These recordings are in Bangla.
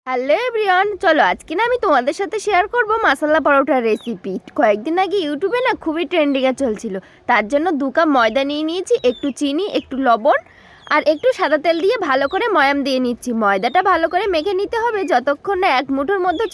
হ্যালো এভরিওয়ান, চলো আজকে না আমি তোমাদের সাথে শেয়ার করব মশলা পরোটার রেসিপি। কয়েকদিন আগে ইউটিউবে না খুবই ট্রেন্ডিংয়ে চলছিল। তার জন্য 2 কাপ ময়দা নিয়ে নিয়েছি, একটু চিনি, একটু লবণ আর একটু সাদা তেল দিয়ে ভালো করে ময়াম দিয়ে নিচ্ছি। ময়দাটা ভালো করে মেখে নিতে হবে যতক্ষণ না এক মুঠোর মধ্যে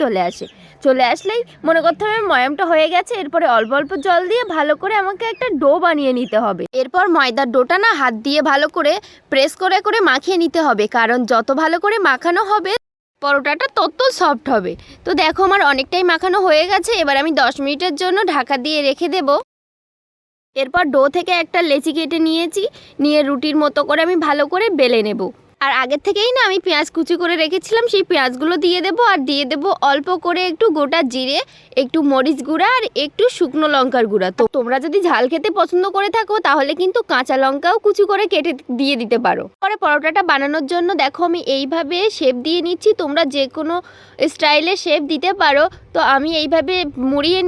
চলে আসলেই মনে করতে হবে ময়ামটা হয়ে গেছে। এরপরে অল্প অল্প জল দিয়ে ভালো করে আমাকে একটা ডো বানিয়ে নিতে হবে। এরপর ময়দার ডোটা না হাত দিয়ে ভালো করে প্রেস করে করে মাখিয়ে নিতে হবে, কারণ যত ভালো করে মাখানো হবে পরোটাটা তত সফট হবে। তো দেখো আমার অনেকটাই মাখানো হয়ে গেছে। এবার আমি 10 মিনিটের জন্য ঢাকা দিয়ে রেখে দেব। এরপর ডো থেকে একটা লেচি কেটে নিয়ে রুটির মতো করে আমি ভালো করে বেলে নেব। আর আগের থেকেই না আমি পেঁয়াজ কুচি করে রেখেছিলাম, সেই পেঁয়াজগুলো দিয়ে দেবো। আর দিয়ে দেবো অল্প করে একটু গোটা জিরে, একটু মরিচ গুঁড়া আর একটু শুকনো লঙ্কার গুঁড়া। তো তোমরা যদি ঝাল খেতে পছন্দ করে থাকো তাহলে কিন্তু কাঁচা লঙ্কাও কুচি করে কেটে দিয়ে দিতে পারো। পরে পরোটাটা বানানোর জন্য দেখো আমি এইভাবে শেপ দিয়ে নিচ্ছি। তোমরা যে কোনো স্টাইলে শেপ দিতে পারো। তো আমি এইভাবে মুড়িয়ে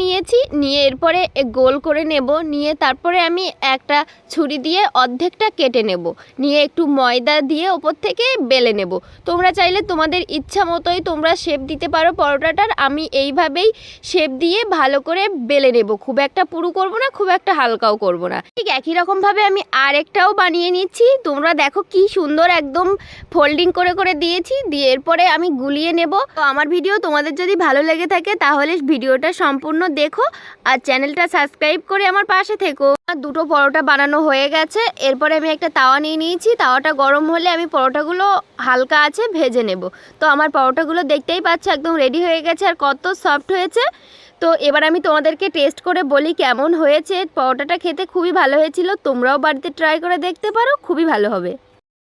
নিয়ে এরপরে গোল করে নেব। নিয়ে তারপরে আমি একটা ছুরি দিয়ে অর্ধেকটা কেটে নেব। নিয়ে একটু ময়দা দিয়ে ওপর থেকে বেলে নেব। তোমরা চাইলে তোমাদের ইচ্ছা মতোই তোমরা শেপ দিতে পারো পরোটাটার। আমি এইভাবেই শেপ দিয়ে ভালো করে বেলে নেব। খুব একটা পুরু করব না, খুব একটা হালকাও করব না। ঠিক একই রকমভাবে আমি আরেকটাও বানিয়ে নিচ্ছি। তোমরা দেখো কি সুন্দর একদম ফোল্ডিং করে করে দিয়েছি। দিয়ে এরপরে আমি গুলিয়ে নেব। তো আমার ভিডিও তোমাদের যদি ভালো লেগে থাকে তাহলে ভিডিওটা সম্পূর্ণ দেখো আর চ্যানেলটা সাবস্ক্রাইব করে আমার পাশে থেকো। দুটো পরোটা বানানো হয়ে গেছে। এরপরে আমি একটা তাওয়া নিয়ে নিয়েছি। তাওয়াটা গরম হলে আমি পরোটাগুলো হালকা আছে ভেজে নেব। তো আমার পরোটাগুলো দেখতেই পাচ্ছ একদম রেডি হয়ে গেছে আর কত সফট হয়েছে। তো এবার আমি তোমাদেরকে টেস্ট করে বলি কেমন হয়েছে। পরোটাটা খেতে খুবই ভালো হয়েছিল। তোমরাও বাড়িতে ট্রাই করে দেখতে পারো, খুবই ভালো হবে।